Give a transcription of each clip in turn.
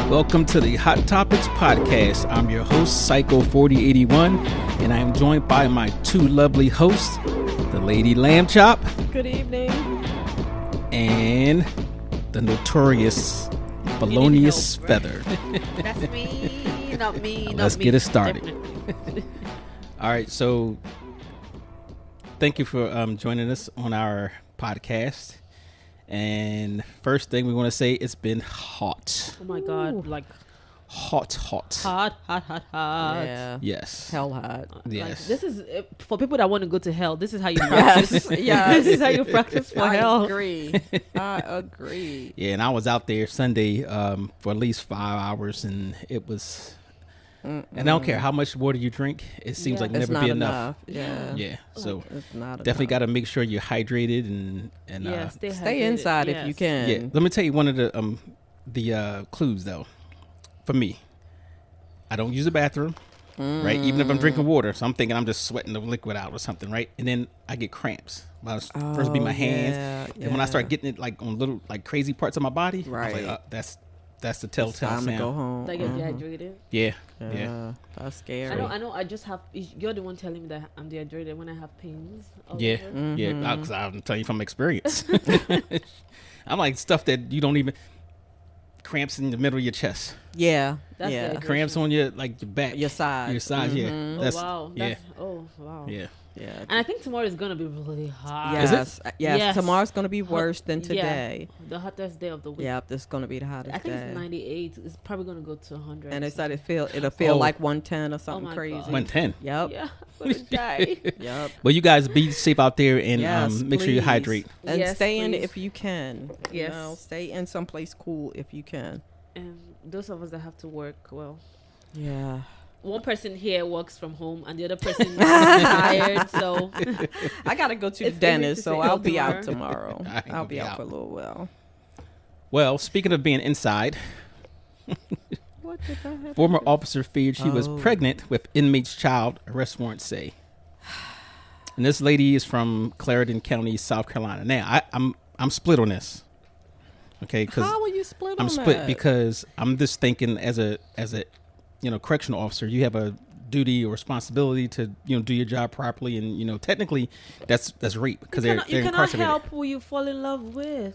Welcome to the Hot Topics Podcast. I'm your host, Psycho4081, and I am joined by my two lovely hosts, the Lady Lamb Chop. Good evening. And the notorious Felonious Feather. That's me, not me, not Let's me. get it started. All right, so thank you for joining us on our podcast. And first thing we want to say, it's been hot. Oh my God, like Hot. hot. Yeah. Yes. Hell hot. Yes. Like, this is for people that want to go to hell. This is how you practice. Yes. This is how you practice for I hell. agree. I agree. Yeah, and I was out there Sunday for at least 5 hours, and it was. And I don't care how much water you drink; it seems like It's never not be enough. Yeah. Yeah, so It's not definitely enough. got to make sure you're hydrated and Yeah, Stay hydrated. inside if you Yes. can. yeah. Let me tell you one of the clues though. For me, I don't use the bathroom, right? Even if I'm drinking water, so I'm thinking I'm just sweating the liquid out or something, right? And then I get cramps. Well, first be my hands, and when I start getting it like on little like crazy parts of my body, I was Right. like, that's the telltale Time to go sound. home. Like get dehydrated. Yeah. That's scary. I know. I just have. You're the one telling me that I'm dehydrated when I have pains. all Yeah, over. yeah. Because I'm telling you from experience. I'm like stuff that you don't even cramps in the middle of your chest, Yeah. That's yeah. the- cramps on your like your back, Your side. your side. Yeah, Oh that's wow. yeah, That's, oh wow. yeah. Yeah. And I think tomorrow is gonna be really hot. Yes. Is Yes. Yes. Tomorrow's going to be worse than Yeah. today. The hottest day of the week. Yeah. This is going to be the hottest I think day. it's 98. It's probably gonna go to 100. And they said it'll feel Oh. like 110 or something my crazy. God. 110. Yep. Yeah, I'm gonna die. Yep. Well, you guys be safe out there and Yes, make sure you please. hydrate. And Yes, stay in please. if you can. Yes. You know, stay in someplace cool if you can. And those of us that have to work, well, Yeah. one person here works from home and the other person is tired. So I got to go to the It's easy dentist, to so say I'll no be tomorrow. out tomorrow. I ain't I'll gonna be be out out. for a little while. Well, speaking of being inside, What did that happen? former officer feared she was Oh. pregnant with inmate's child. Arrest warrant say. And this lady is from Clarendon County, South Carolina. Now, I'm split on this. Okay, because How will you split I'm on split that? because I'm just thinking as a correctional officer, you have a duty or responsibility to do your job properly, and technically that's rape because you they're cannot incarcerated. help who you fall in love with.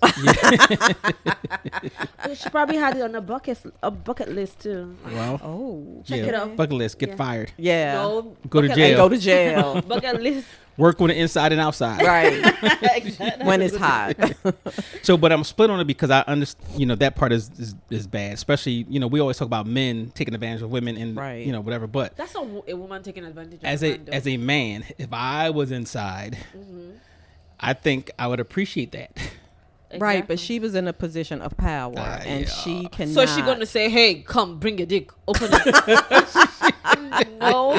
She probably had it on a bucket list too. Well, Oh. Check it out. bucket list, get Yeah. fired, Yeah. No, go to bucket- jail. And go to jail. Bucket list. work on the inside and outside. Right. Exactly. When it's hot. So, but I'm split on it because I understand, that part is bad. Especially, we always talk about men taking advantage of women and, Right. whatever. But That's a woman taking advantage of as a a man, though. as a man, if I was inside, I think I would appreciate that. Right, Exactly. but she was in a position of power, and yeah. she cannot. So she gonna say, "Hey, come, bring your dick, open it." No,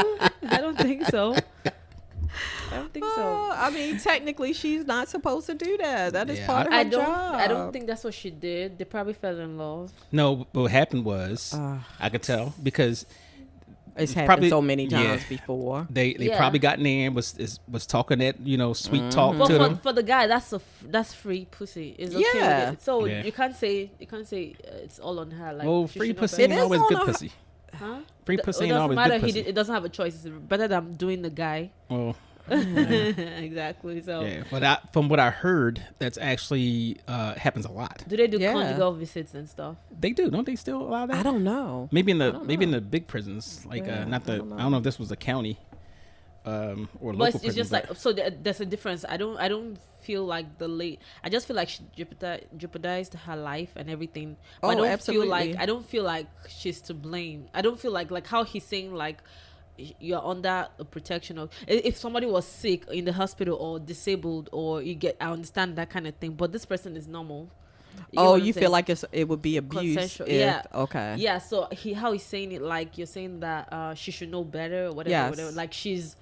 I don't think so. I don't think so. I mean, technically, she's not supposed to do that. That is Yeah, part of her I don't. job. I don't think that's what she did. They probably fell in love. No, but what happened was I could tell because it's happened probably- so many yeah. times before. they Yeah. probably got in there and was talking that sweet talk But to them. for the guy, that's free pussy. It's okay. Yeah. With it. So Yeah. you can't say it's all on her. Like, Well, she free should know pussy better. ain't It is always on good a- pussy. Huh? Free It pussy ain't doesn't always matter. good pussy. It doesn't have a choice. It's better than doing the guy. Well, Exactly. So yeah. But from what I heard, that's actually happens a lot. do they do Yeah. conjugal visits and stuff? They do, don't they? Still allow that? I don't know. Maybe in don't the big prisons, like Yeah, not the. I don't know. I don't know if this was a county, or But local it's prison. just but- like so. There's a difference. I don't feel like I just feel like she jeopardized her life and everything. But Oh, I don't absolutely. I don't feel like she's to blame. I don't feel like how he's saying like you're under a protection of if somebody was sick in the hospital or disabled or I understand that kind of thing. But this person is normal. You get Oh, what I'm you saying? feel like it would be abuse? Consensual, If, yeah. Okay. Yeah, so how he's saying it, like you're saying that she should know better, or whatever, Yes. whatever. Like she's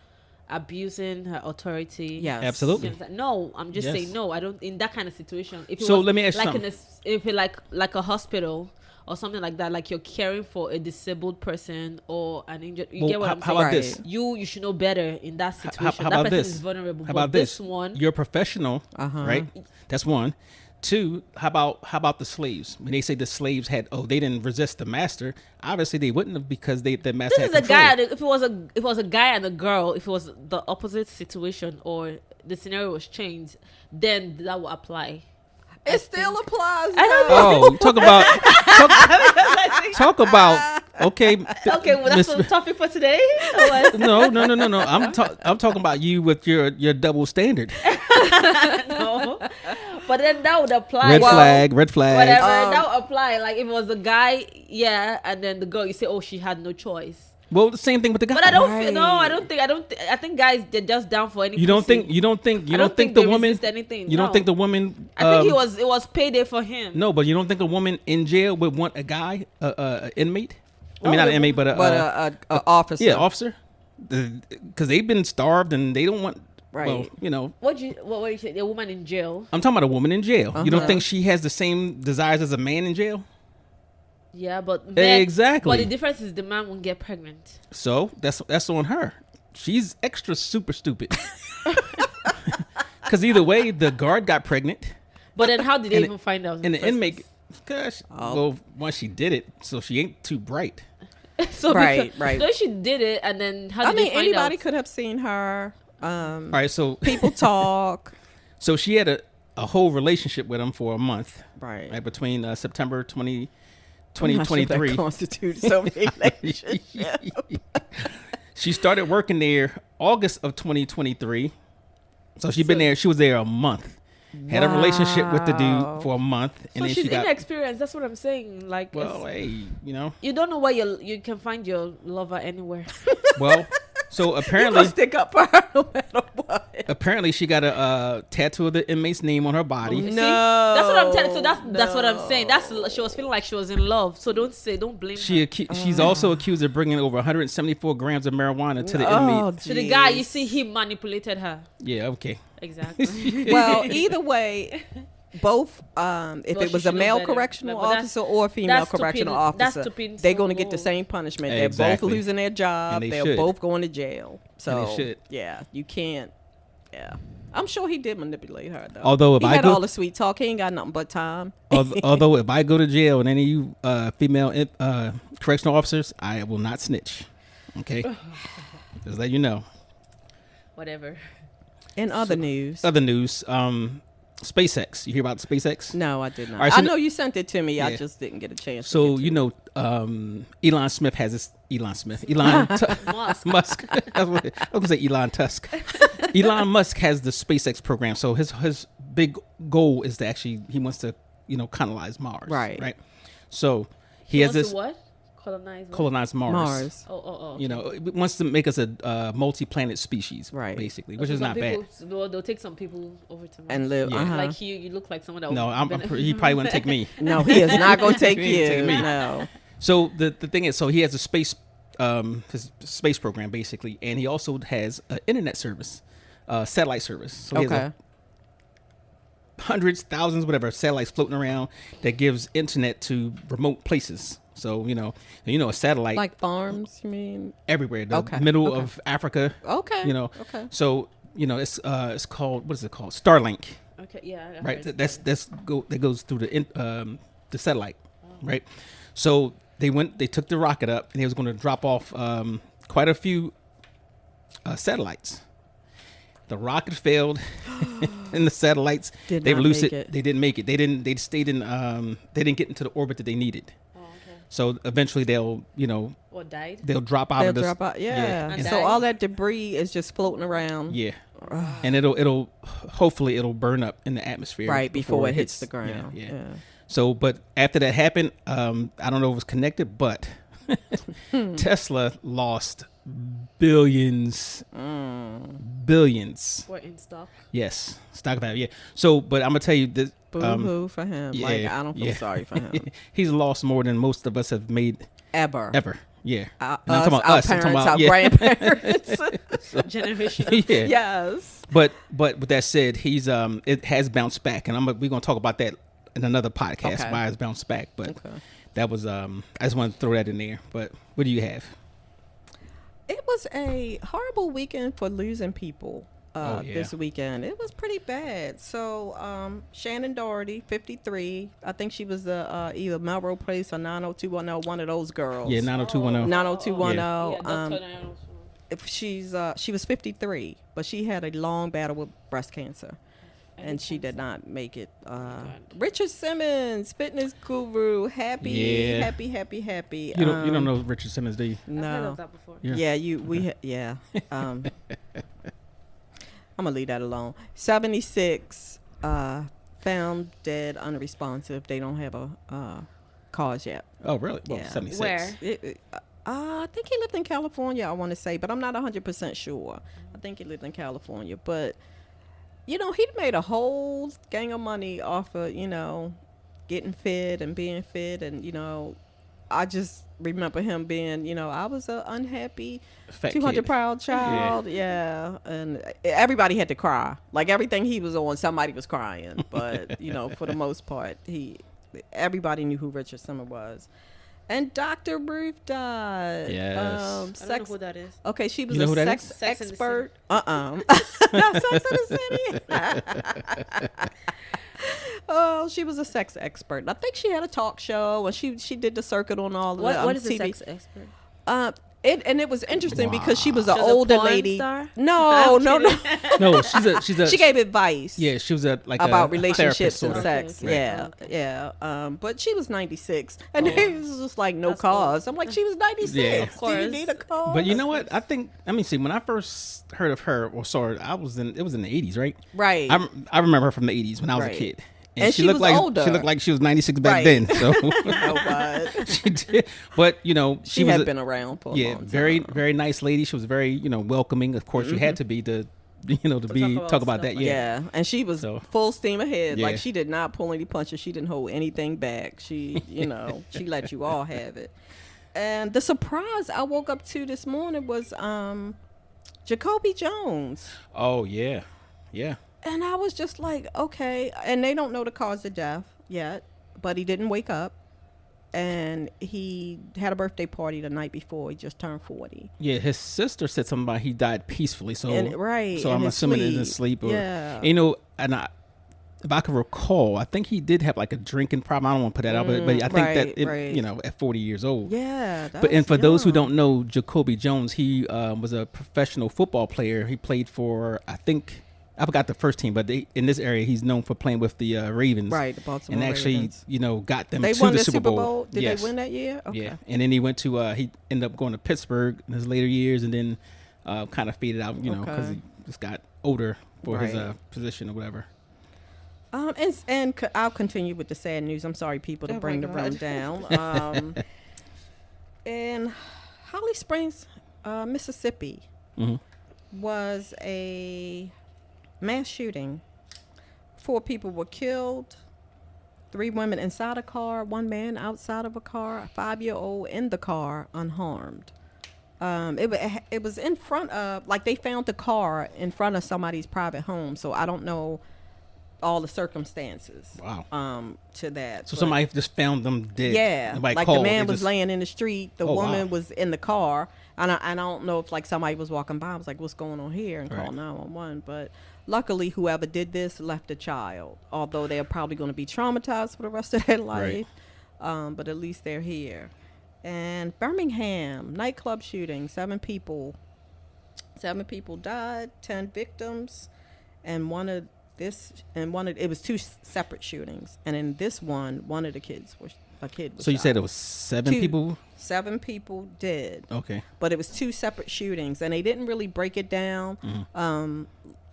abusing her authority. Yes. Absolutely. You understand? No, I'm just Yes. saying no. I don't in that kind of situation. If it So was let me ask you like something. if it like a hospital or something like that, like you're caring for a disabled person or an injured. You Well, get what how, I'm how saying? about this? Right. You should know better in that situation. how that about person this? is vulnerable. How but about this? one, You're a professional, Uh-huh. right? That's one. Two, how about the slaves? When they say the slaves they didn't resist the master, obviously they wouldn't have because the master This had is a guy. control. If it was a guy and a girl, if it was the opposite situation or the scenario was changed, then that will apply. It still applies. I don't Oh, talk about okay. Okay, well that's the topic for today. No. I'm talking about you with your double standard. No. But then that would apply. Red flag. Whatever. That would apply. Like if it was a guy, yeah, and then the girl, you say, oh, she had no choice. Well, the same thing with the guy. But I don't feel, no, I don't think I think guys, they're just down for any You don't pussy. think the they woman resist anything. You don't No. think the woman I think it was payday for him. No, but you don't think a woman in jail would want a guy, inmate? I mean, not an inmate, but a officer. Yeah, officer. Because they've been starved and they don't want. Right. Well, you know. What you say? A woman in jail? I'm talking about a woman in jail. You don't think she has the same desires as a man in jail? Yeah, but men, Exactly. But the difference is the man won't get pregnant. So that's on her. She's extra super stupid. Because either way, the guard got pregnant. But then how did they even find out? And the first inmate, gosh, well, once she did it, so she ain't too bright. place? So Right. So she did it, and then how I did they mean, find anybody out? could have seen her. All right, so People talk. so she had a whole relationship with him for a month, Right. between September 2023. I'm not sure that constitutes so relationship. She started working there August of 2023. So she was there a month. Had a relationship with the dude for a month, and So then she's she got. inexperienced. That's what I'm saying. Like, Well, hey, you know. you don't know where you can find your lover anywhere. Well, so You apparently, gonna stick up for her no matter what. apparently she got a tattoo of the inmate's name on her body. See? No, That's what I'm telling. So that's what I'm saying. She was feeling like she was in love. So don't blame her. She's also accused of bringing over 174 grams of marijuana to the Oh, inmate. So the guy, you see, he manipulated her. Yeah, okay. Exactly. Well, either way, both if Well, it she was should a know male better. correctional But that's- officer or a female that's correctional stupid- that's officer, stupid they're so going to get the low. same punishment. Exactly. They're both losing their job. And they They're should. both going to jail. So they should. yeah, you can't. Yeah, I'm sure he did manipulate her though. Although if he I had go- all the sweet talk, he ain't got nothing but time. Although if I go to jail and any of you female correctional officers, I will not snitch. Okay, just let you know. Whatever. In other news, Other news, SpaceX. You hear about SpaceX? no, I did not. All right, so I know you sent it to me. I Yeah. just didn't get a chance. to So get you to know, Elon Smith has this. Elon Musk. I was gonna say Elon Tusk. Elon Musk has the SpaceX program. So his big goal is to actually he wants to colonize Mars. Right. Right. So he has wants this to what? Colonize. What? colonize Mars. Mars. Oh. You know, it wants to make us a multi-planet species, Right. basically, So which is some not bad. people, they'll take some people over to Mars. and live. Yeah. Like you look like someone that. No, would he probably wouldn't take me. No, he is not going to take He ain't you. taking me. No. So the thing is, so he has a his space program basically, and he also has an internet service, satellite service. So he has Okay. hundreds, thousands, whatever satellites floating around that gives internet to remote places. So a satellite Like farms, you mean? everywhere, the Okay, middle okay. of Africa. Okay. Okay. So it's called, what is it called? Starlink. Okay. Yeah. I Right, heard that goes through the satellite, right? So they took the rocket up, and they was going to drop off quite a few satellites. The rocket failed, and the satellites Did they not released make it. it. They didn't make it. They stayed in. They didn't get into the orbit that they needed. Oh, okay. So eventually they'll Or died. they'll drop out They'll of this. drop out. Yeah. And So die. all that debris is just floating around. Yeah. And it'll hopefully it'll burn up in the atmosphere Right before it hits the ground. Yeah. So, but after that happened, I don't know if it was connected, but Tesla lost billions. Or in stock. Yes, stock value. Yeah. So, but I'm gonna tell you that Boo hoo for him. Like, yeah, I don't feel yeah. sorry for him. he's lost more than most of us have made Ever. Yeah. Our, And I'm us, talking about our us. I'm parents, talking our about grandparents. Generation. yeah. Yes. But with that said, he's it has bounced back, and we're gonna talk about that in another podcast. Okay. Why it's bounced back, but Okay. that was I just wanted to throw that in there. But what do you have? It was a horrible weekend for losing people. this weekend. It was pretty bad. So Shannon Doherty, 53. I think she was either Melrose Place or 90210, one of those girls. Yeah, 90210. 90210. If she was 53, but she had a long battle with breast cancer. And she did not make it. Richard Simmons, fitness guru, happy. You don't know Richard Simmons, do you? No. I've heard of that before. Yeah. I'm gonna leave that alone. 76, found dead, unresponsive. They don't have a cause yet. Oh, really? Well, Yeah. 76. Where? I think he lived in California. I want to say, but I'm not 100% sure. I think he lived in California, but. He made a whole gang of money off of, getting fit and being fit. And, I just remember him being, I was an unhappy 200-pound child. Yeah. And everybody had to cry. Like everything he was on, somebody was crying. But, for the most part, everybody knew who Richard Simmons was. And Dr. Ruth died. Yes. I don't know who that is. Okay, she was a sex expert. Sex in the City. Oh, she was a sex expert. I think she had a talk show, and she did the circuit on all of what is TV. a sex expert? It was interesting because she was an She was older a porn lady. star? No. No, she's a. She gave advice. Yeah, she was about relationships and therapist, sex. right. Yeah. But she was 96, and it was just like no cause. I'm like, she was 96. Yeah. Of course. Do you need a cause? But you know what? I think. Let me see. When I first heard of her or saw her, it was in the 80s, right? Right. I remember her from the 80s when I was a kid. And she looked was like older. She looked like she was 96 back then. So You know what? she did. But she had was been around for a long time. very nice lady. She was very welcoming. Of course, you had to be to talk about that. Yeah, and she was full steam ahead. Yeah. Like she did not pull any punches. She didn't hold anything back. She she let you all have it. And the surprise I woke up to this morning was Jacoby Jones. Oh yeah. And I was just like, okay. And they don't know the cause of death yet, but he didn't wake up. And he had a birthday party the night before. He just turned 40. Yeah, his sister said something about he died peacefully. So So I'm assuming it's in sleep. Or, yeah. If I can recall, I think he did have like a drinking problem. I don't want to put that out, but I think that at 40 years old. Yeah. For those who don't know, Jacoby Jones, he was a professional football player. He played for, I forgot the first team, but in this area, he's known for playing with the Ravens. Right, the Baltimore and actually, Ravens. Got them they to won the Super Bowl. Did they win that year? Okay. Yeah, and then he went to he ended up going to Pittsburgh in his later years, and then kind of faded out, because he just got older for his position or whatever. And I'll continue with the sad news. I'm sorry, people, to bring the room down. In Holly Springs, Mississippi, was a mass shooting. 4 people were killed, 3 women inside a car, 1 man outside of a car, a 5-year-old in the car unharmed. It was in front of, like, they found the car in front of somebody's private home, so I don't know all the circumstances. Wow. To that. So somebody just found them dead. Yeah. Nobody like called. The man was laying in the street. The woman wow. was in the car. And I don't know if like somebody was walking by. I was like, what's going on here? And called 911. But luckily, whoever did this left a child. Although they're probably going to be traumatized for the rest of their life. Right. But at least they're here. And Birmingham, nightclub shooting. 7 people died, 10 victims. And it was 2 separate shootings. And in this one of the kids was a kid was So you shot. said it was 7 people? 7 people dead. Okay. But it was 2 separate shootings, and they didn't really break it down.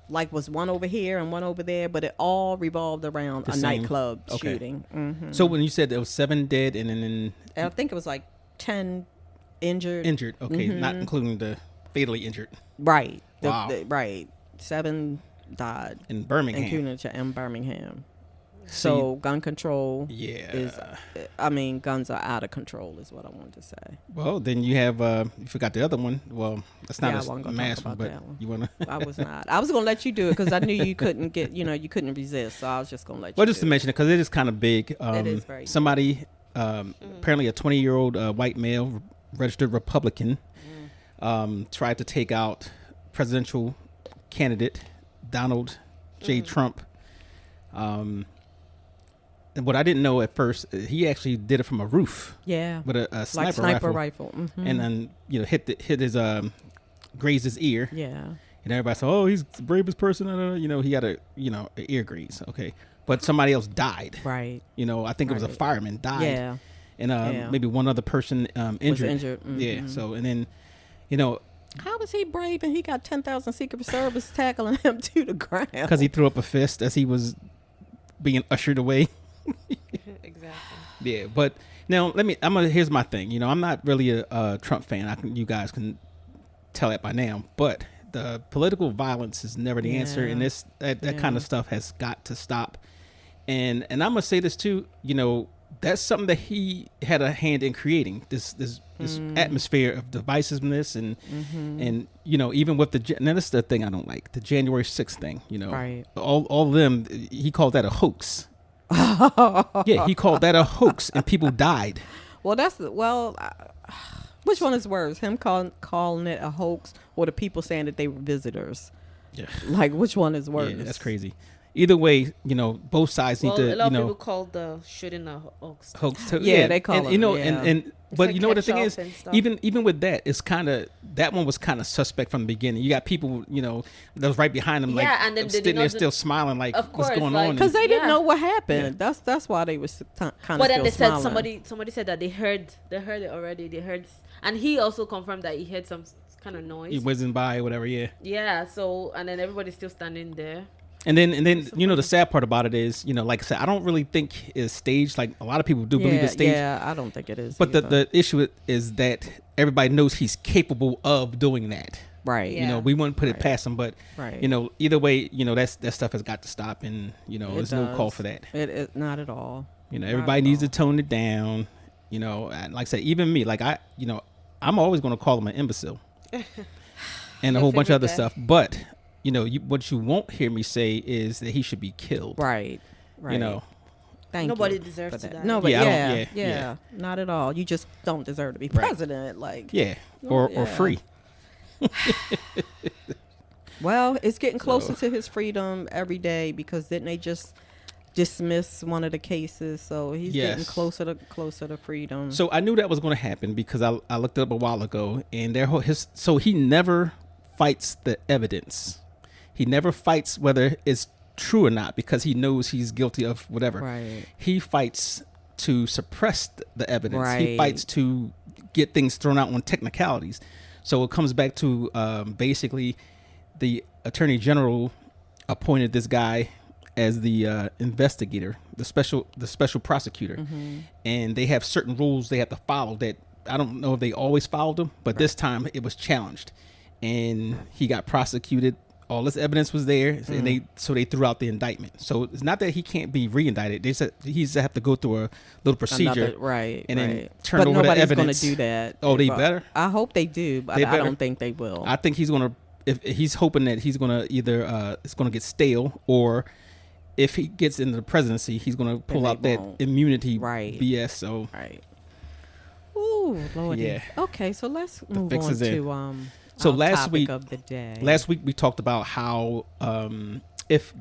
Like was one over here and one over there, but it all revolved around a nightclub shooting. Mm-hmm. So when you said there was 7 dead, and then I think it was like 10 injured. Okay, not including the fatally injured. Right. Wow. Right. 7 died in Birmingham. Including in Birmingham. So gun control guns are out of control is what I wanted to say. Well, then you have, you forgot the other one. Well, that's not a mass one, but you want to. I was not. I was going to let you do it because I knew you couldn't you couldn't resist. So I was just going to let you Well, just to mention it because it is kind of big. It is very somebody, apparently a 20-year-old white male, registered Republican, tried to take out presidential candidate, Donald J. Trump. And what I didn't know at first, he actually did it from a roof. Yeah. With a sniper rifle. Mm-hmm. And then, hit his, grazed his ear. Yeah. And everybody said, oh, he's the bravest person. He had an ear graze. Okay. But somebody else died. Right. I think it was a fireman died. Yeah. And maybe one other person injured. Was injured. Mm-hmm. Yeah. So, and then, how was he brave and he got 10,000 Secret Service tackling him to the ground? Because he threw up a fist as he was being ushered away. Exactly. Yeah. But now here's my thing. I'm not really a Trump fan. You guys can tell that by now. But the political violence is never the answer. And that kind of stuff has got to stop. And I'm going to say this too, that's something that he had a hand in creating, this atmosphere of divisiveness and even with now this is the thing I don't like, the January 6th thing, right. all of them, he called that a hoax. Yeah, he called that a hoax and people died. Well, which one is worse, him calling it a hoax or the people saying that they were visitors? Yeah. Like, which one is worse? Yeah, that's crazy. Either way, both sides need to, a lot of people call the shooting a hoax. Hoax too. Yeah, they call it. But like what the thing is, even with that, it's kind of, that one was kind of suspect from the beginning. You got people, that was right behind them, and then sitting there still smiling, like, what's going on? Because they didn't know what happened. Yeah. That's why they was kind of. But then they smiling. said somebody said that they heard it already. They heard, and he also confirmed that he heard some kind of noise. He whizzing by, whatever. Yeah. Yeah. So and then everybody's still standing there. And then the sad part about it is, like I said, I don't really think it's staged. Like a lot of people do believe it's staged. Yeah, I don't think it is. But the issue is that everybody knows he's capable of doing that. Right. Yeah. We wouldn't put it past him, but either way, that stuff has got to stop, and there's no call for that. It not at all. Everybody needs to tone it down. And like I said, even me, like I'm always going to call him an imbecile, and a whole bunch of other stuff, but. What you won't hear me say is that he should be killed. Right. Nobody deserves to die. No, but yeah, not at all. You just don't deserve to be president. Like or free. Well, it's getting closer to his freedom every day because didn't they just dismiss one of the cases? So he's getting closer to freedom. So I knew that was going to happen because I looked it up a while ago, and so he never fights the evidence. He never fights whether it's true or not because he knows he's guilty of whatever. Right. He fights to suppress the evidence. Right. He fights to get things thrown out on technicalities. So it comes back to basically the attorney general appointed this guy as the investigator, the special prosecutor, and they have certain rules they have to follow that I don't know if they always followed them, but this time it was challenged, and he got prosecuted. All this evidence was there, and they threw out the indictment. So it's not that he can't be re-indicted. They said he just have to go through a little procedure, and then turn over the evidence. But nobody's going to do that. Oh, they better. I hope they do, but I don't think they will. I think he's going to. If he's hoping that he's going to either it's going to get stale, or if he gets into the presidency, he's going to pull out that immunity BS. So ooh, Lordy. Yeah. Okay, so let's move on to So our last topic week of the day. Last week we talked about how if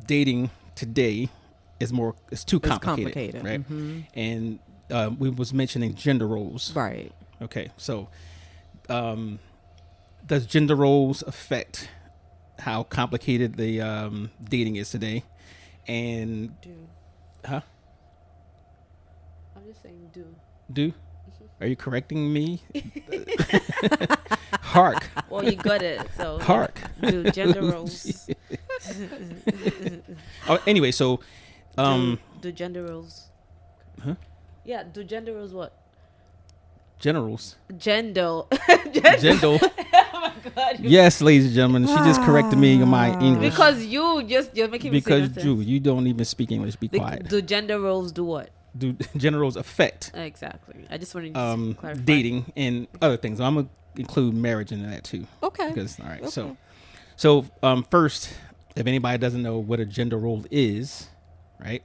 dating today is too complicated. Right? And we was mentioning gender roles. Right. Okay. So does gender roles affect how complicated the dating is today? And I'm just saying do. Are you correcting me? Hark. Well, you got it. So hark. Do gender roles. Anyway, so do gender roles. Huh? Yeah. Do gender roles what? Generals. Gendo. Gendo. Oh my God. Yes, ladies and gentlemen, she just corrected me in my English. Because you're making me say nonsense. Because you don't even speak English. Be quiet. Do gender roles do what? Do gender roles affect exactly? I just wanted to clarify. Dating and other things. I'm gonna include marriage in that too. Okay. Because all right, okay. So first, if anybody doesn't know what a gender role is, right?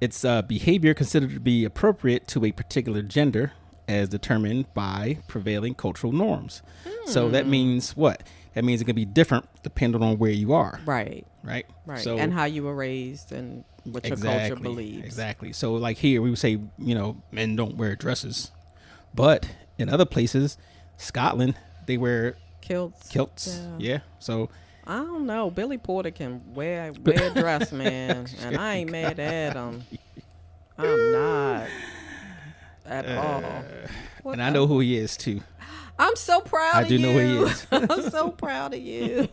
It's behavior considered to be appropriate to a particular gender as determined by prevailing cultural norms. So that means what? That means it can be different depending on where you are. Right. Right. So, and how you were raised and what your culture believes. Exactly. So like here we would say, men don't wear dresses. But in other places, Scotland, they wear kilts. Yeah. So I don't know. Billy Porter can wear a dress, man. And I ain't mad at him. I'm not at all. And I know who he is too. I'm so proud of you. I do know who he is. I'm so proud of you.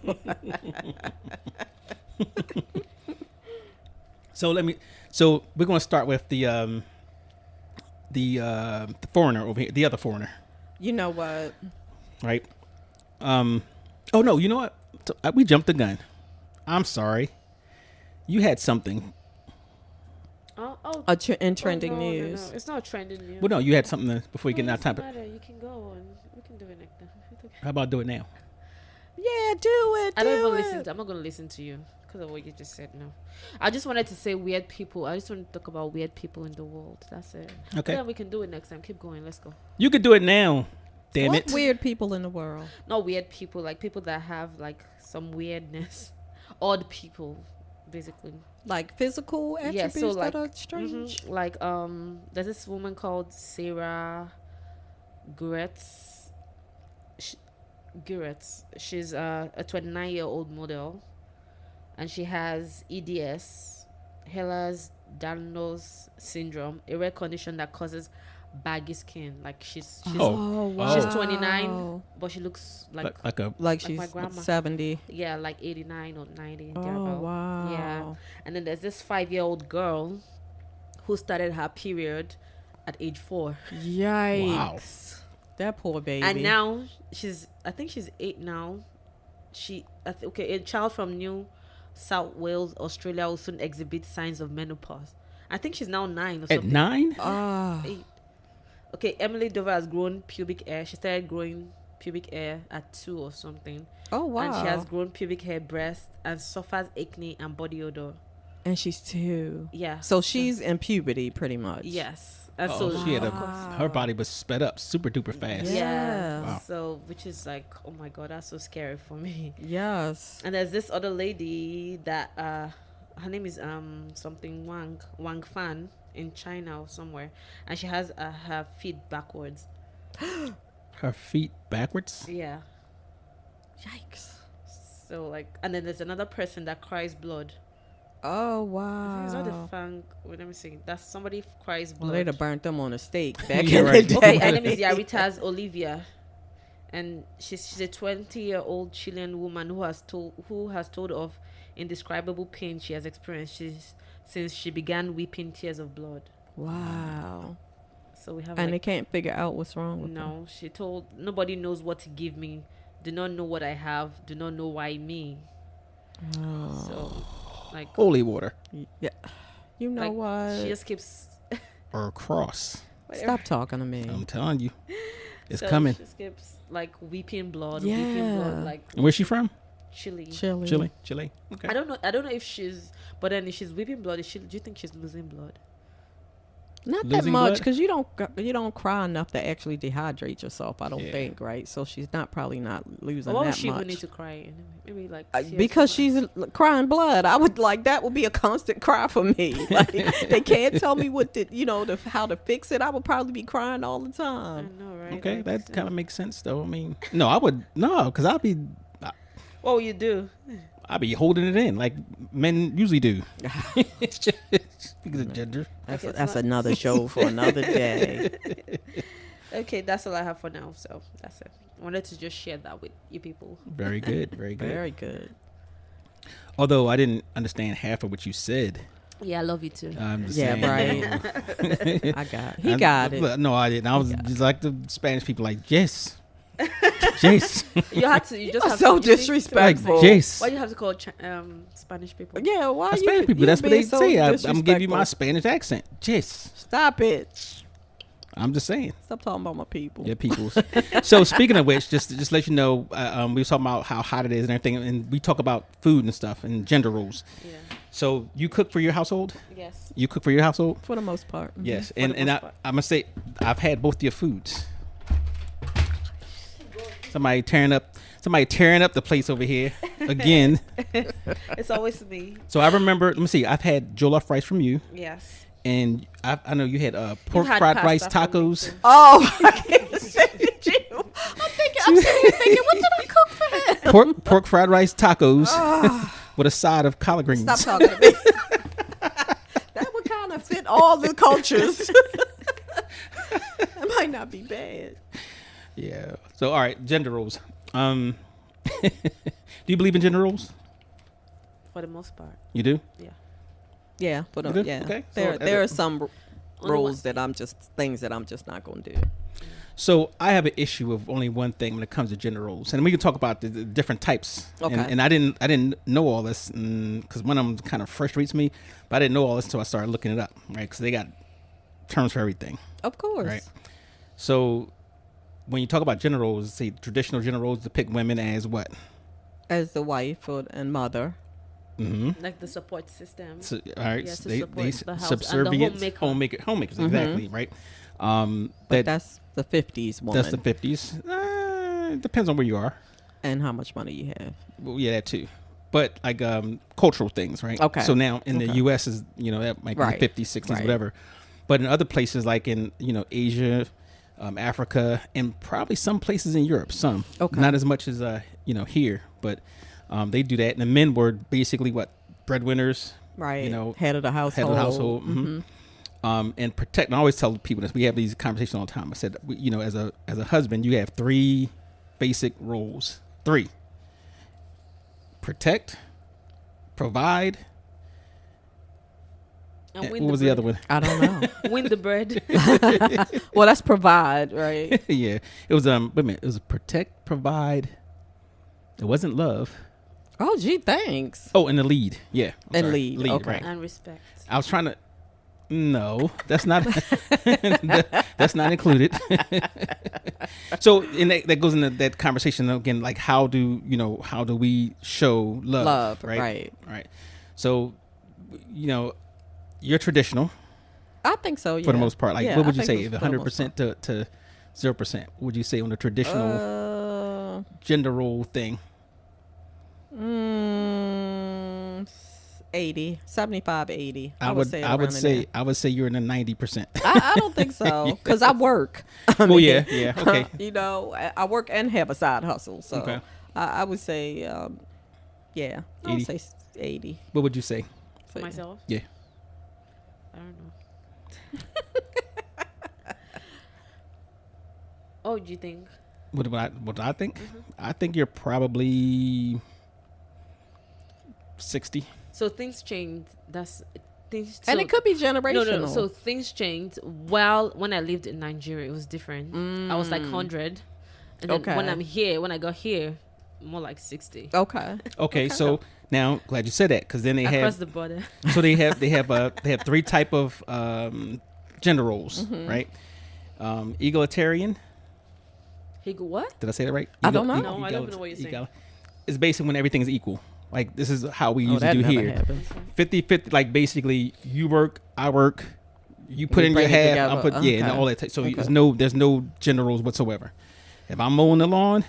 So we're going to start with the foreigner over here, the other foreigner. You know what? Right. Oh no, you know what? We jumped the gun. I'm sorry. You had something. In trending news. No. It's not trending news. Well, no, you had something before you get out time. You can go on. We can do it next time. How about do it now? Yeah, do it. I don't even listen. I'm not going to listen to you because of what you just said. No, I just wanted to say weird people. I just want to talk about weird people in the world. That's it. Okay. Yeah, we can do it next time. Keep going. Let's go. You could do it now. Damn what it. Weird people in the world? Not weird people, like people that have like some weirdness. Odd people, basically. Like physical attributes that are strange? Mm-hmm. Like there's this woman called Sarah Guretz. She's a 29-year-old model, and she has EDS, Ehlers-Danlos syndrome, a rare condition that causes baggy skin. Like she's 29, but she looks like she's my grandma. 70. Yeah, like 89 or 90. Oh, wow. Yeah, and then there's this 5-year-old girl who started her period at age 4. Yikes! Wow. That poor baby. And now I think she's 8 now. A child from New South Wales, Australia, will soon exhibit signs of menopause. I think she's now 9 or something. At 9? 8. Okay, Emily Dover has grown pubic hair. She started growing pubic hair at 2 or something. Oh, wow. And she has grown pubic hair, breast, and suffers acne and body odor. And she's 2. Yeah. So she's in puberty, pretty much. Yes. And she had her body was sped up super duper fast. Yeah. Wow. So, which is like, oh my God, that's so scary for me. Yes. And there's this other lady that her name is something Wang Fan in China or somewhere, and she has her feet backwards. Her feet backwards? Yeah. Yikes. So like, and then there's another person that cries blood. Oh, wow. It's not the fang. Wait, let me see. That's somebody cries blood. Well, they'd have burnt them on a stake back Yeah, in right. the Okay, day. her name is Yarita's Olivia, and she's a 20-year-old Chilean woman who has told of indescribable pain she has experienced since she began weeping tears of blood. Wow. So we have, and they can't figure out what's wrong with them. No, she told nobody knows what to give me. Do not know what I have. Do not know why me. Oh. So, like, Holy water. Yeah. You know like, what? she just keeps. Or a cross. Stop talking to me. I'm telling you. It's So coming. She just keeps like weeping blood. Yeah. Weeping blood. Like, And where's she from? Chile. Chile. Okay. I don't know if she's. But then if she's weeping blood, do you think she's losing blood? Not that Losing much, blood? because you don't cry enough to actually dehydrate yourself. I don't Yeah. think, right? So she's probably not losing Why would that she even much. need to cry anyway? Maybe like Because she's crying blood. I would like that would be a constant cry for me. Like, they can't tell me how to fix it. I would probably be crying all the I time. know, right? Okay, Like, that so- kind of makes sense though. I mean, because I'd be do? I'd be holding it in like men usually do. Because of gender. That's, Okay, that's so- another show for another day. Okay, that's all I have for now. So that's it. I wanted to just share that with you people. Very good. Very good. Very good. Although I didn't understand half of what you said. Yeah, I love you too. I'm just Yeah, saying. right. He got it. No, I didn't. I was just like the Spanish people, like yes, yes, You just have So to, you think- disrespectful. like yes. Why do you have to call Spanish people? Yeah, why you? Spanish people. you That's what being they so say. I'm giving you my disrespectful? Spanish accent. Yes. Stop it. I'm just saying. Stop talking about my people. Yeah, peoples. So speaking of which, just let you know, we were talking about how hot it is and everything, and we talk about food and stuff and gender roles. Yeah. So you cook for your household? Yes. You cook for your household? For the most part. Mm-hmm. Yes. For And the most I part. must say, I've had both your foods. Somebody tearing up the place over here again. It's always me. So I remember, let me see, I've had jollof rice from you, Yes. and I know you had pork had fried pasta rice from me tacos. too. Oh, I can't stand you. I'm sitting here thinking, what did I cook for him? Pork fried rice tacos with a side of collard greens. Stop talking to me. That would kind of fit all the cultures. That might not be bad. Yeah. So all right, gender roles. Do you believe in gender roles? For the most part. You do? Yeah. Yeah, but You do? yeah. Okay. There are some Only roles one- things that I'm just not going to do. So I have an issue with only one thing when it comes to gender roles, and we can talk about the different types. Okay. And I didn't know all this because one of them kind of frustrates me, but I didn't know all this until I started looking it up, right? Because they got terms for everything, Of course. right? So when you talk about gender roles, say traditional gender roles depict women as what? As the wife and mother. Mm-hmm. Like the support system. So, all right, Yeah, to they support the house and the subservient homemaker. homemakers, Mhm. exactly, right? But that's the 50s woman. That's the 50s. Depends on where you are. And how much money you have. Well, yeah, that too. But like cultural things, right? Okay. So now in the Okay. U.S. is, that might be Right. 50s, 60s, Right. whatever. But in other places like in, Asia, Africa, and probably some places in Europe, some. Okay. Not as much as, here. But they do that. And the men were basically what? Breadwinners. Right. know, head of the household. Head of the household. Mhm. And protect. And I always tell people this. We have these conversations all the time. I said, as a husband, you have 3 basic roles. 3: protect, provide. And And win what was the bread. other one? I don't know. Win the bread. Well, that's provide, right? Yeah, it was. Wait a minute. It was protect, provide. It wasn't love. Oh, gee, thanks. Oh, and the lead. Yeah, I'm And sorry. lead, okay. Right. And respect. I was trying to. No, that's not. That's not included. So, and that goes into that conversation again. Like, how do we show love? Right. Right. So, you're traditional I think so, yeah. for the most part. Like, Yeah, what would I you think say? for The the most 100% to 0%. What would you say on the traditional gender role thing? 80, 75, 80. I would say you're in the 90%. I don't think so, because I work. Well, yeah, okay. I work and have a side hustle, so Okay. I would say, I would 80. say 80. What would you say? For myself? Yeah. I don't know. Oh, do you think? What I think? Mm-hmm. I think you're probably 60. So things change. That's things. And so- it could be generational. No. So things changed. Well, when I lived in Nigeria, it was different. I was like 100, and then when I got here, more like 60 Okay. Okay, so now glad you said that because then they across have the border. so they have 3 type of gender roles, right? Egalitarian. He go what? Did I say that right? I don't know. No, I don't know what you're saying. It's basically when everything is equal. Like this is how we usually that do never here. happens. 50-50, like basically you work, I work, you put in your bring it half, I together. put and Okay. all that. So Okay. there's no gender roles whatsoever. If I'm mowing the lawn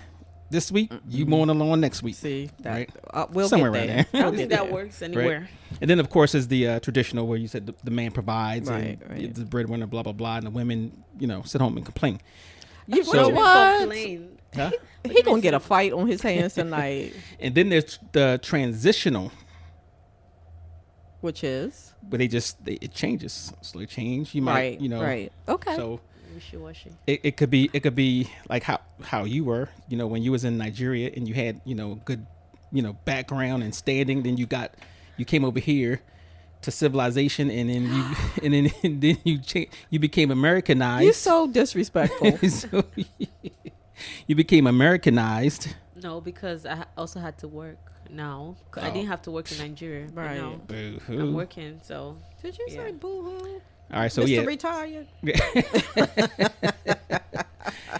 this week, you mowing the lawn next week. See, that, Right. we'll Somewhere get right there. there. I don't We'll think get that there. works anywhere. And then of course is the traditional where you said the man provides Right, and right. the breadwinner, blah blah blah, and the women sit home and complain. You So- know what? Complain. Huh? He gonna get a fight on his hands tonight, And then there's the transitional, which is but it changes. Slowly change. You might right. Right. Okay. So Wishy-washy. it could be like how you were, when you was in Nigeria and you had, good, background and standing, then you came over here to civilization and then you became Americanized. You're so disrespectful. So you became Americanized. No, because I also had to work now. I Oh. didn't have to work in Nigeria. But Right. now I'm Boo-hoo. working, so Did you say Yeah. boo hoo? All right, so Mr. Retired.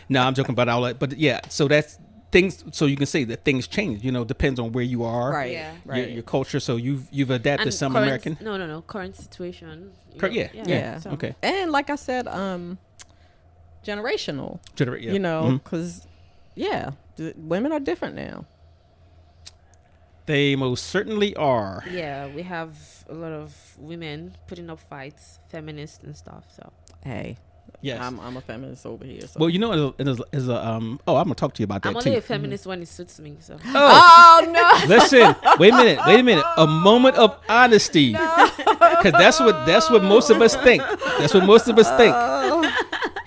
No, I'm joking about all that, but yeah, so that's things. So you can say that things change. You know, depends on where you are, Right. Yeah. Right. your culture. So you've adapted And some current, American. No. Current situation. Yeah. So. Okay. And like I said, generational. Yeah. You know, Mhm. because women are different now. They most certainly are. Yeah, we have a lot of women putting up fights, feminists and stuff. So Hey, Yes. I'm a feminist over here. So. Well, you know, it is a I'm gonna talk to you about that I'm too. only a feminist when it suits me. So Oh, no. listen, wait a minute. A moment of honesty, because that's what most of us think. That's what most of us think.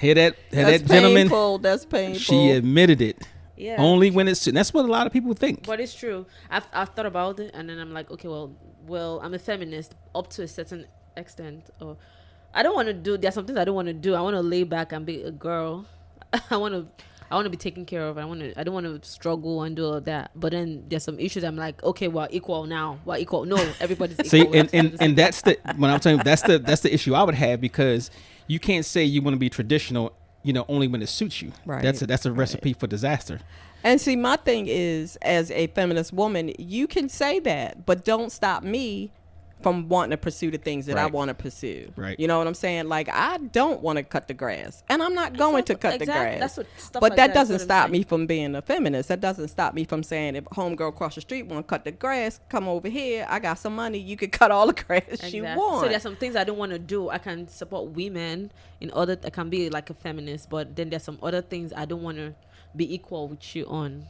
Hear that That's gentleman? painful. That's painful. She admitted it. yeah, Only when it's. That's what a lot of people think. but it's true. I've thought about it, and then I'm like, okay, well, I'm a feminist up to a certain extent. Or I don't want to do. There's some things I don't want to do. I want to lay back and be a girl. I want to be taken care of. I don't want to struggle and do all that. But then there's some issues. I'm like, okay, we're equal now. We're equal. No, everybody's equal. See, We have to have the same and that's the when I'm saying that's the issue I would have, because you can't say you want to be traditional, you know, only when it suits you. Right. That's a recipe for disaster. And see, my thing is, as a feminist woman, you can say that, but don't stop me from wanting to pursue the things that I Right. want to pursue. Right. You know what I'm saying? Like, I don't want to cut the grass, and I'm not going to cut the grass. That's what stuff But like that that's doesn't what I'm stop saying. me from being a feminist. That doesn't stop me from saying, if homegirl across the street want to cut the grass, come over here. I got some money. You can cut all the grass you Exactly. want. So there's some things I don't want to do. I can support women in other. I can be like a feminist, but then there's some other things I don't want to be equal with you on.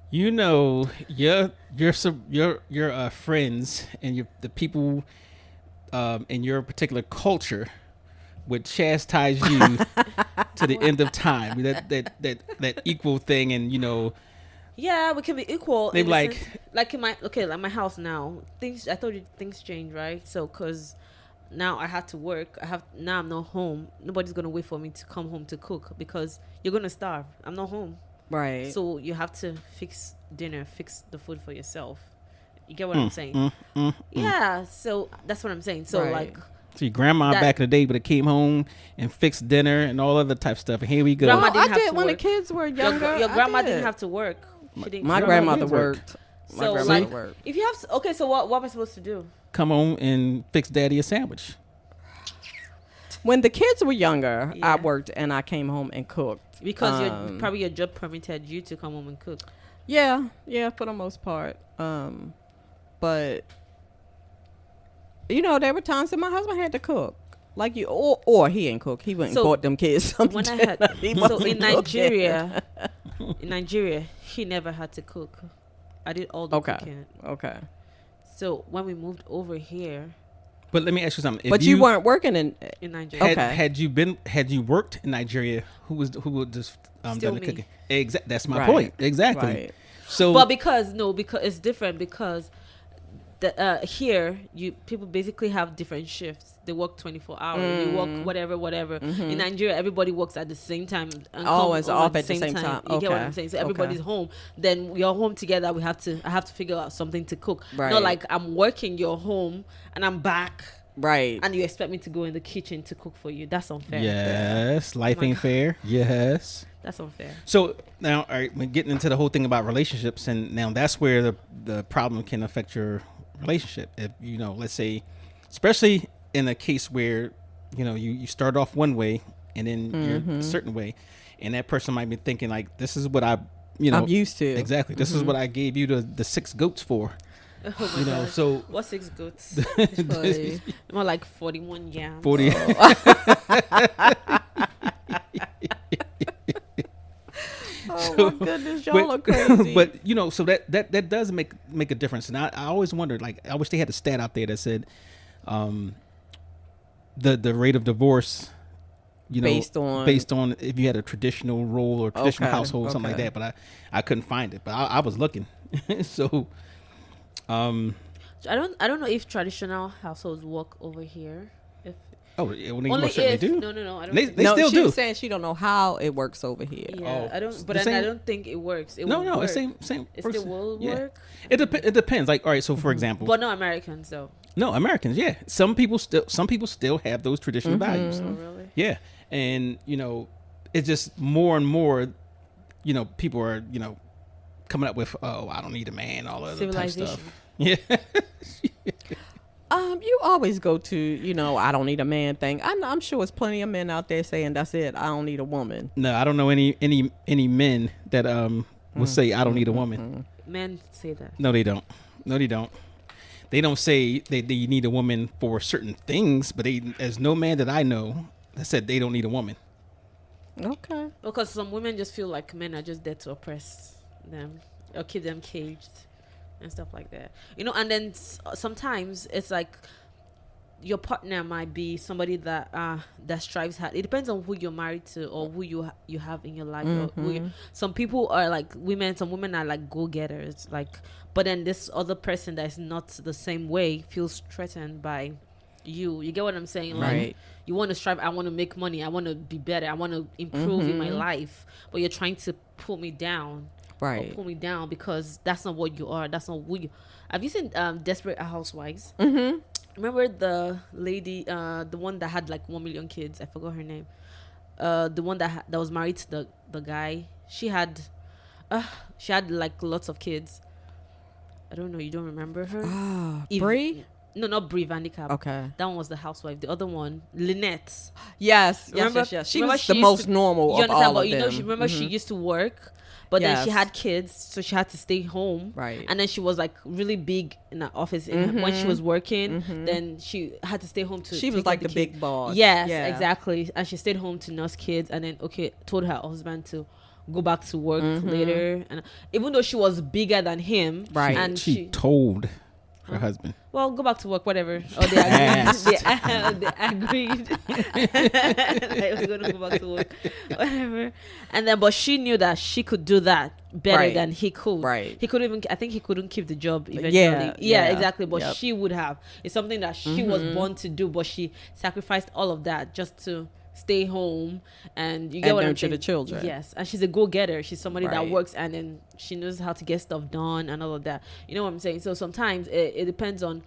You know, your friends and the people in your particular culture would chastise you to the end of time. That equal thing, and you know, Yeah, we can be equal. They in the like- sense- like in my house now. Things I told you things change, right? So because now I have to work. Now I'm not home. Nobody's gonna wait for me to come home to cook because you're gonna starve. I'm not home. right. So you have to fix dinner, fix the food for yourself. You get what I'm saying? Yeah. So that's what I'm saying. So Right. like, see, grandma That- back in the day would have came home and fixed dinner and all other type of stuff. And here we go. Grandma Well, didn't I have did to when work. the kids were your younger. your I grandma did. didn't have to work. She didn't. My Grandma grandmother did work. worked. So, My grandmother like, worked. if you have okay, so what am I supposed to do? Come home and fix daddy a sandwich. When the kids were younger, Yeah. I worked and I came home and cooked. Because probably your job permitted you to come home and cook. Yeah, for the most part. But you know, there were times that my husband had to cook, like you, or he ain't cook. He went and So, bought them kids something. When I to had dinner. He so wasn't in cooking. Nigeria, he never had to cook. I did all the cooking. Okay. So when we moved over here But let me ask you something. If But you weren't working in. in Nigeria, Okay. had you worked in Nigeria, who would just Still done the me. cooking? That's my Right. point. Exactly. Right. So but because it's different because the here people basically have different shifts. They work 24 hours. You work whatever. In Nigeria, everybody works at the same time. And Oh, come it's home off at the same time. You get what Okay. I'm saying? So Okay. everybody's home. Then we're home together. I have to figure out something to cook. Right. Not like I'm working, you're home, and I'm back, Right. and you expect me to go in the kitchen to cook for you. That's unfair. yes, life Oh my ain't God. fair. Yes. That's unfair. So now, all right, we're getting into the whole thing about relationships, and now that's where the problem can affect your relationship. If you know, let's say, especially in a case where you start off one way and then you're a certain way, and that person might be thinking like, this is what I'm used to. exactly. This is what I gave you the 6 goats for. Oh my You know, God. so What 6 goats? Funny. More like 41 yams. 40. Oh my goodness, y'all are crazy. But so that does make a difference, and I always wondered, like, I wish they had a stat out there that said, the rate of divorce, Based on if you had a traditional role or traditional Okay, household, something like okay. that. But I couldn't find it, but I was looking. So, I don't know if traditional households work over here. If they only most certainly if do. no, I don't. They think- still she do. was saying she don't know how it works over here. yeah, Oh, I don't. the But then I same- don't think it works. It No, will it's work. same. It still will yeah. work. It depends. Like, all right. So for example, But no Americans though. No, Americans. Yeah, some people still have those traditional values. Oh, really? Yeah, and it's just more and more. People are coming up with, oh, I don't need a man, all of that type of stuff. Yeah. You always go to, I don't need a man thing. I'm sure there's plenty of men out there saying that's it. I don't need a woman. No, I don't know any men that will say I don't need a woman. Men say that. No, they don't. No, they don't. They don't say they need a woman for certain things, but there's no man that I know that said they don't need a woman. Okay. Because some women just feel like men are just there to oppress them or keep them caged and stuff like that. And then sometimes it's like your partner might be somebody that strives hard. It depends on who you're married to or who you have in your life. Or some people are like women. Some women are like go-getters. But then this other person that is not the same way feels threatened by you. You get what I'm saying? Right. You want to strive. I want to make money. I want to be better. I want to improve in my life. But you're trying to pull me down. Right. Or pull me down because that's not what you are. That's not who you. Have you seen Desperate Housewives? Mm-hmm. Remember the lady, the one that had like 1 million kids? I forgot her name. The one that was married to the guy. She had like lots of kids. I don't know. You don't remember her? Bree? No, not Brie Vandicap. Okay. That one was the housewife. The other one, Lynette. Yes. Remember? Yes. She Remember was she the used most to- normal You of understand? all But of them. remember she used to work, but then she Yes. had kids, so she had to stay home. Right. And then she was like really big in the office when she was working. Then she had to stay home to. She was take like care the of kid. big boss. Yes, Yeah. exactly. And she stayed home to nurse kids, and then told her husband to go back to work later. And even though she was bigger than him, Right. and she told her husband, well, go back to work, whatever. Or they agreed. they agreed. They were going to go back to work, whatever. And then, but she knew that she could do that better Right. than he could. Right. He couldn't even. I think he couldn't keep the job eventually. Yeah. Exactly. But Yep. she would have. It's something that she was born to do, but she sacrificed all of that just to stay home and you get And what I'm nurture saying? the children. Yes, and she's a go-getter. She's somebody that Right. works and then she knows how to get stuff done and all of that. You know what I'm saying? So sometimes it depends on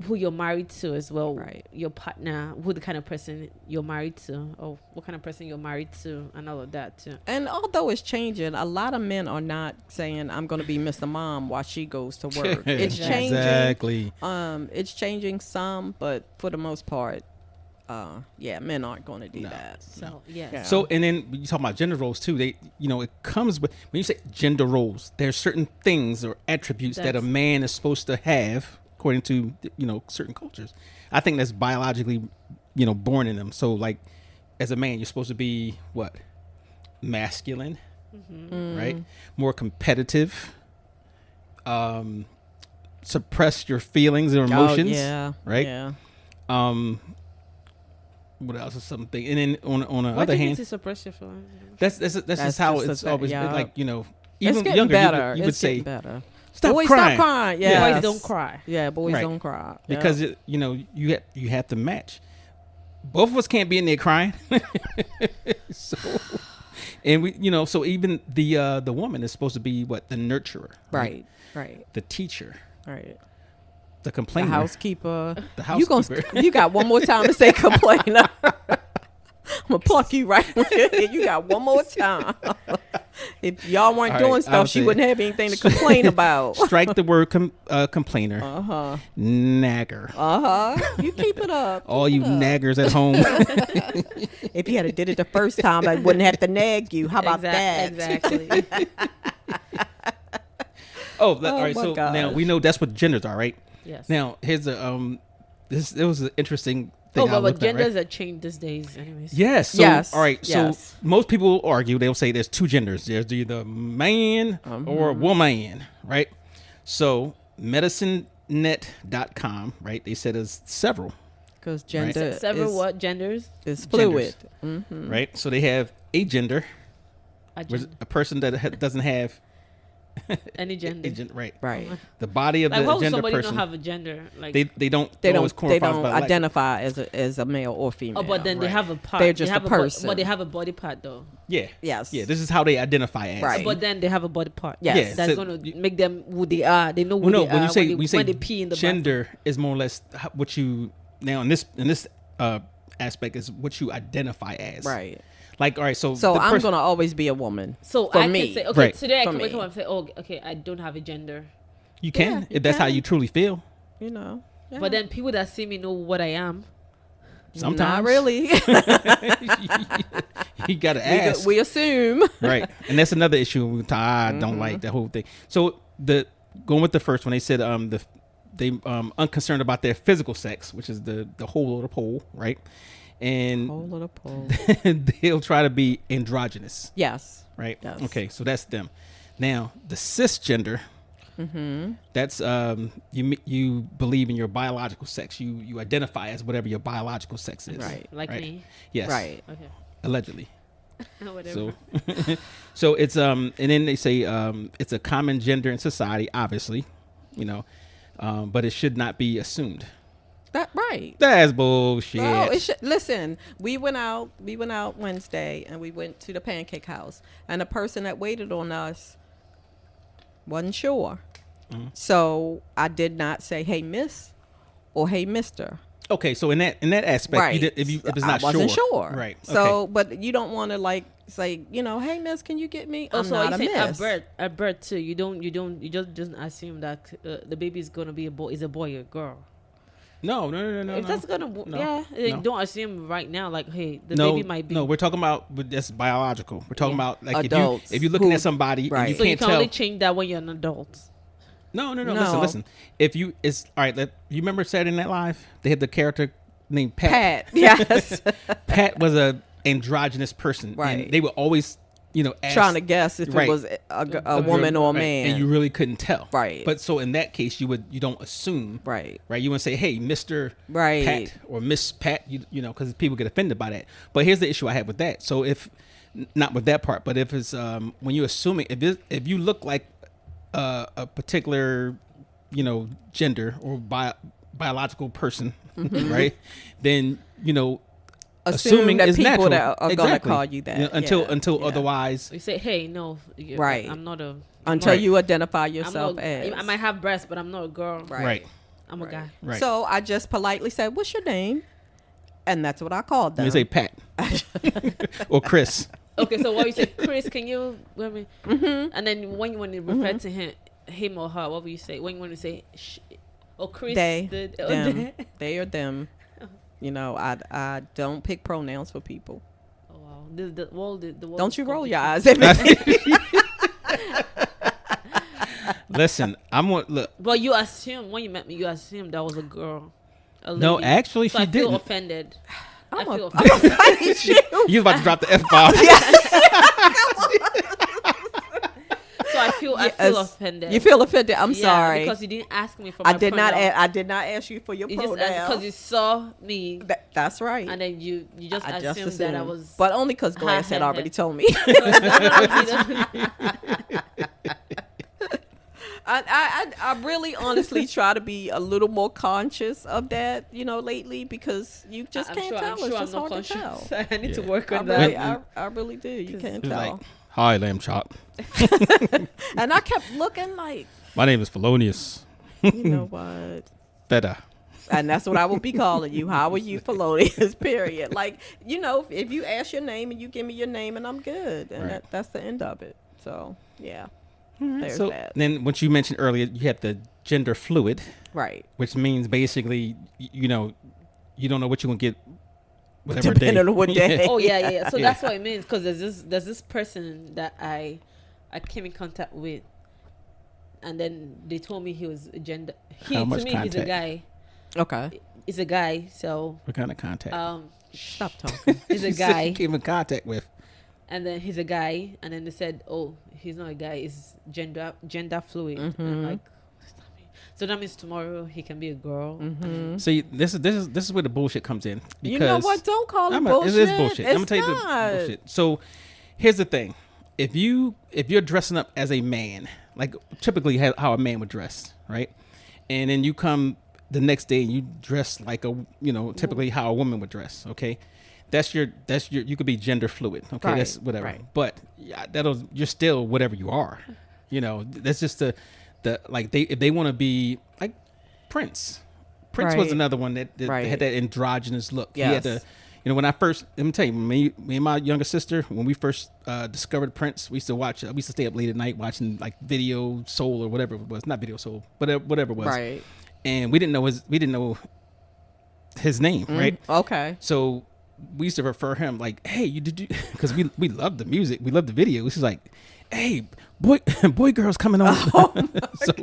who you're married to as well. Right. Your partner, who the kind of person you're married to, or what kind of person you're married to, and all of that too. And although it's changing, a lot of men are not saying I'm going to be Mr. Mom while she goes to work. It's changing. Exactly. It's changing some, but for the most part, men aren't going to do No. that. So yes. Yeah. So, and then you talk about gender roles too. They, it comes with, when you say gender roles, there's certain things or attributes that a That's- man is supposed to have according to, certain cultures. I think that's biologically, born in them. So like as a man, you're supposed to be what? Masculine, right? More competitive, suppress your feelings and emotions. yeah. Right? Yeah. What else is something? And then on the Why other do you need hand, to suppress your feelings? that's just how just it's a- always yeah. been. Like It's even getting younger, better. you would It's say, getting better. "Stop Boys, crying," stop crying. Yeah. Boys don't cry. Yeah, boys Right. don't cry. because you have to match. Both of us can't be in there crying. So, and we, so even the woman is supposed to be what? The nurturer, Right. The teacher, Right. the The complainer, housekeeper. the housekeeper. You got one more time to say complainer. I'm gonna pluck you right. You got one more time. If y'all weren't All doing right, stuff, I'll she say- wouldn't have anything to complain about. Strike the word complainer, nagger. You keep it up. All you naggers at home. If you had did it the first time, I wouldn't have to nag you. How about that? Exactly. All right. my So gosh. now we know that's what genders are, right? Yes. Now here's a it was an interesting thing. I but looked at, right? genders are changed these days, anyways. Yes. So, Yes, all right. yes. So most people will argue. They'll say there's two genders. There's either man or woman, right? So medicinenet.com, right? They said there's several, Because gender Several what genders? is fluid. right? So they have agender, A which is gender. a person that doesn't have Any gender. Right. Right. The body of Like, the why would gender somebody person. not have a gender? Like, They don't They always don't qualify by identify as a male or female. oh, but then they Right. have a part. They're just they have a person. but they have a body part though. Yeah. Yes. Yeah. This is how they identify as. Right. But then they have a body part. Yes. Yeah, That's so gonna make them who they are. They know who Well, no. they When are you say when they pee in the gender is more or less what you now in this aspect is what you identify as. Right. Like, all right. So I'm gonna always be a woman. So for I me. can say, okay, Right. today I For can wake me. up and say, oh, okay, I don't have a gender. you can Yeah, if that's how can. you truly feel. You know. Yeah. But then people that see me know what I am. Sometimes not really. you gotta ask. we assume. Right, and that's another issue. I don't like that whole thing. So going with the first one, they said they unconcerned about their physical sex, which is the hole of the pole, right? And Hole of the pole. they'll try to be androgynous, Yes. right? Yes. Okay, so that's them. Now the cisgender, that's you believe in your biological sex. You identify as whatever your biological sex is. Right. Like Right. me. Yes. Right. Okay. Allegedly. Whatever. So, so it's and then they say it's a common gender in society, obviously, but it should not be assumed. That right. That's bullshit. Oh, listen, we went out Wednesday and we went to the Pancake House, and the person that waited on us wasn't sure. So I did not say, "Hey, miss," or "Hey, mister." Okay, so in that aspect, Right. if it's not I wasn't sure, sure. right? So, okay. but you don't want to like say, "Hey, miss, can you get me?" I'm Also, not a you say miss. at birth too. You just assume that the baby is gonna be a boy, is a boy or a girl. No. If that's gonna, No. don't assume right now. Like, hey, the no, baby might be. No, we're talking about that's biological. We're talking about like Adults if you're looking who- at somebody right. and you so you can't can tell. only change that when you're an adult. No. No. Listen. If you it's all right. You remember Saturday Night Live? They had the character named Pat. Pat, yes. Pat was a androgynous person, Right. And they would always, ask, Trying to guess if Right. it was a woman or a right, man. and you really couldn't tell, Right. But so in that case, you don't assume, Right. You wouldn't say, "Hey, Mister Right. Pat" or Miss Pat, because people get offended by that. But here's the issue I have with that. So if not with that part, but if it's when you're assuming if you look like a particular gender or biological person, right? Then assuming that is people natural. that are gonna Exactly. call you that. Until Yeah. otherwise. You say, hey, no, Right. I'm not a. Until Right. you identify I'm yourself not, as. I might have breasts, but I'm not a girl. Right. I'm a guy. Right. So I just politely said, "What's your name?" And that's what I called them. You say Pat or Chris. Okay, so what you say, Chris? Can you? And then when you refer to him or her, what will you say? When you say, Chris, They, or them, they? they or them. I don't pick pronouns for people. Oh wow, the world Don't is you roll your complicated. eyes at me. Listen, look. But you assume when you met me, you assumed that was a girl. A No, lady. actually, so she I feel didn't. offended. I I'm feel a offended. fight you. You was about to drop the F-bomb. So I feel Yes. offended. You feel offended? I'm Yeah, sorry. because you didn't ask me for. I My did not. pronoun. I did not ask you for your You just asked because pronouns. you saw me, That's right. and then you just I just assumed that I assumed. was. But only because Glass had already told me. I really honestly try to be a little more conscious of that, lately, because you just can't tell. It's just I'm not hard to tell. conscious. I need to Yeah. work I on really, that. I really do. You can't He was tell. like, "Hi, lamb chop. And I kept looking like, My name is Felonious you know what? Feather." And that's what I will be calling you. How are you, Felonious? Period. Like, if you ask your name and you give me your name, and I'm good, and Right. that's the end of it. So yeah, there's So that. then, what you mentioned earlier, you have the gender fluid, Right. which means basically, you don't know what you're gonna get, whatever day. Depending on what day. Oh yeah. So Yeah. that's what it means. Because there's this person that I came in contact with, and then they told me he was a gender. How much To me, he's a contact? guy. Okay. He's a guy. So What kind of contact? Stop talking. he's a She said she guy, came in contact with. and then he's a guy, and then they said, oh, he's not a guy. He's gender fluid. And I'm like, so that means tomorrow he can be a girl. See, this is where the bullshit comes in. Because You know what? Don't call it It bullshit. is bullshit. I'm gonna It's tell you not. the bullshit. So here's the thing: if you're dressing up as a man, like typically how a man would dress, right? And then you come the next day and you dress like typically how a woman would dress. Okay, that's your you could be gender fluid. Okay, Right, that's whatever. right. But yeah, you're still whatever you are. That's just the like if they want to be like Prince. Prince was Right. another one that Right. had that androgynous look. He had Yes. when I first, let me tell you, me and my younger sister, when we first discovered Prince, we used to stay up late at night watching like Video Soul or whatever it was, not Video Soul, but whatever it was. Right. And we didn't know his name, right? Okay. So we used to refer him like, "Hey, because we love the music, we love the video." This is like, "Hey, boy, girl's coming on." So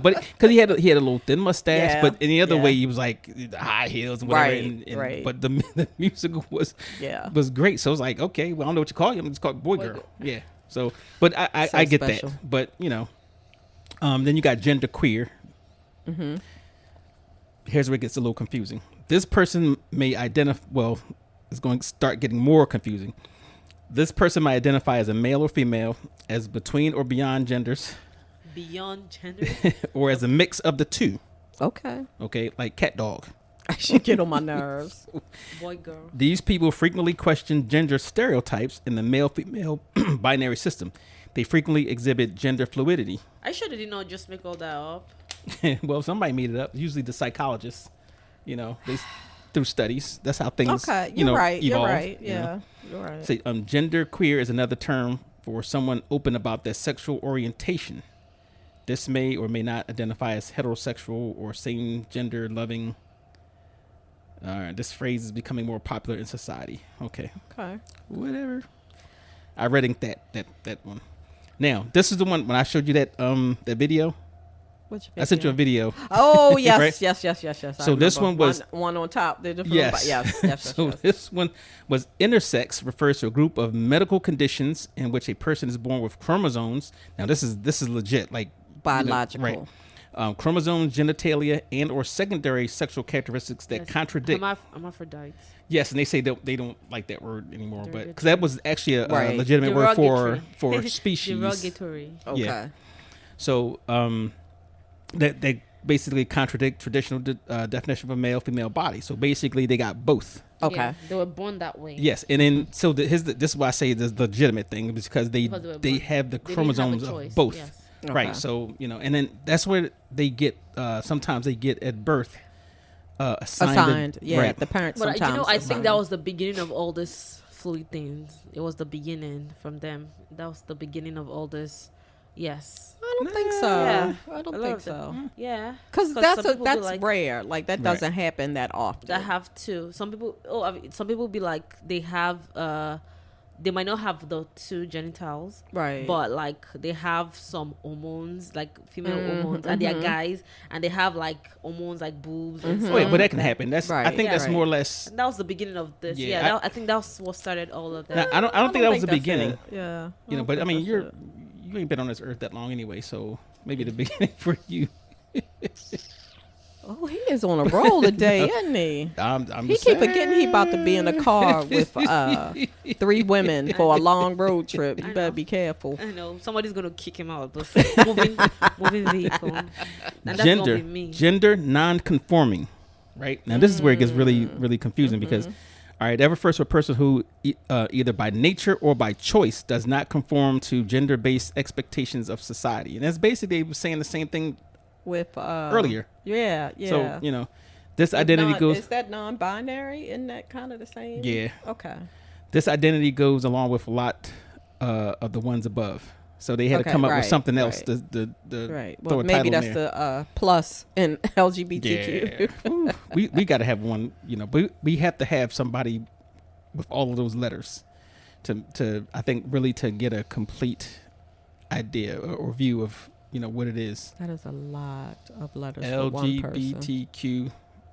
but because he had a little thin mustache, Yeah, but any other yeah. way he was like high heels and whatever. Right, right. But the music was great. So I was like, okay, well, I don't know what you call him. It's called boy girl. Yeah. So, but I get special. that. But then you got gender queer. Mm-hmm. Here's where it gets a little confusing. This person may identify. Well, it's going to start getting more confusing. This person might identify as a male or female, as between or beyond genders, Beyond gender. or as a mix of the two. Okay. Okay, like cat dog. She get on my nerves. Boy, girl. These people frequently question gender stereotypes in the male-female binary system. They frequently exhibit gender fluidity. I sure did not just make all that up. Well, somebody made it up. Usually the psychologists, they through studies. That's how things. Okay. You're right. Evolve, You're right. Yeah. You're right. So, gender queer is another term for someone open about their sexual orientation. This may or may not identify as heterosexual or same gender loving. This phrase is becoming more popular in society. Okay. Okay. Whatever. I read that one. Now, this is the one when I showed you that video. Which I sent you a video. Oh yes, Right? yes. I So this remember. one was one on top. The different yes. yes. So this one was intersex, refers to a group of medical conditions in which a person is born with chromosomes. Now this is legit, like biological. Right. Chromosomes, genitalia, and or secondary sexual characteristics that contradict. Hermaphrodites. Yes, and they say they don't like that word anymore, but Derogatory. because that was actually a Right. legitimate word for Derogatory. species. Derogatory. Okay. Yeah. So that they basically contradict traditional definition of a male-female body. So basically, they got both. Okay. Yeah, they were born that way. Yes, and then so this is why I say the legitimate thing is because they Because were they born. have the They didn't have a chromosomes choice, of both. yes. Okay. Right. So and then that's where they get sometimes they get at birth assigned. Yeah. Right. The parents But sometimes. I think that assign. was the beginning of all this fluid things. It was the beginning from them. That was the beginning of all this. Yes. I don't think so. Yeah. I don't A lot think of them. so. Yeah. Because some that's people be that's rare. Like that Right. doesn't happen that often. That have two. Some people. Some people be like they have. They might not have the two genitals, right. but like they have some hormones, like female hormones, and they're guys, and they have like hormones like boobs. And Oh, stuff. yeah, but that can happen. That's Right. I think Yeah. that's Right. more or less. And that was the beginning of this. Yeah, Yeah, I think that's what started all of that. I don't think that was the that's beginning. it. Yeah. But I mean, you're. you ain't been on this earth that long anyway, so maybe the beginning for you. Oh, he is on a roll today, isn't he? I'm He just keep saying. forgetting he about to be in a car with 3 women for a long road trip. You better be careful. I know somebody's gonna kick him out. But moving vehicle. And that's gonna be me. Gender non-conforming. Right now, this is where it gets really, really confusing because, all right, that refers to a person who either by nature or by choice does not conform to gender-based expectations of society, and that's basically saying the same thing With earlier. Yeah. So this identity goes. Is that non-binary? Isn't that kind of the same? Yeah. Okay. This identity goes along with a lot of the ones above. So they had to come up with something else. Right. The Right. throw Well, a maybe title in that's there. the plus in LGBTQ. Yeah. Ooh, we got to have one. But we have to have somebody with all of those letters to I think really to get a complete idea or view of what it is. That is a lot of letters for one person. LGBTQ.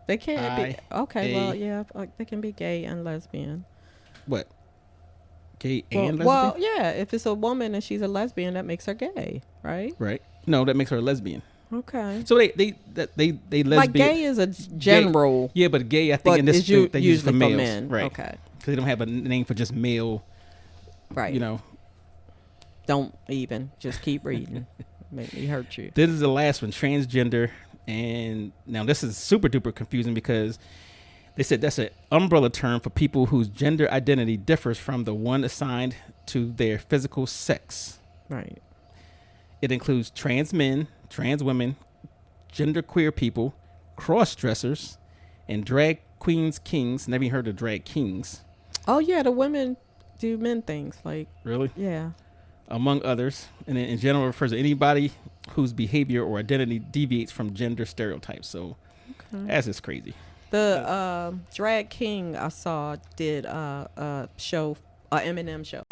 They can't be okay. Well, A- yeah, they can be gay and lesbian. What? Gay Well, and lesbian? well, yeah. If it's a woman and she's a lesbian, that makes her gay, right? Right. No, that makes her a lesbian. Okay. So they lesbian. Like gay is a general, Yeah, but gay I think but in this it's thing, they use usually for males. men. Right. Okay. Because they don't have a name for just male. Right. You know. Don't even just keep reading. Make me hurt you. This is the last one, transgender. And now this is super duper confusing because they said that's an umbrella term for people whose gender identity differs from the one assigned to their physical sex. Right. It includes trans men, trans women, genderqueer people, cross-dressers, and drag queens, kings. Never even heard of drag kings. Oh, yeah, the women do men things. Like, really? Yeah. Among others. And in general refers to anybody whose behavior or identity deviates from gender stereotypes. So that's just crazy. The drag king I saw did a show, Eminem show.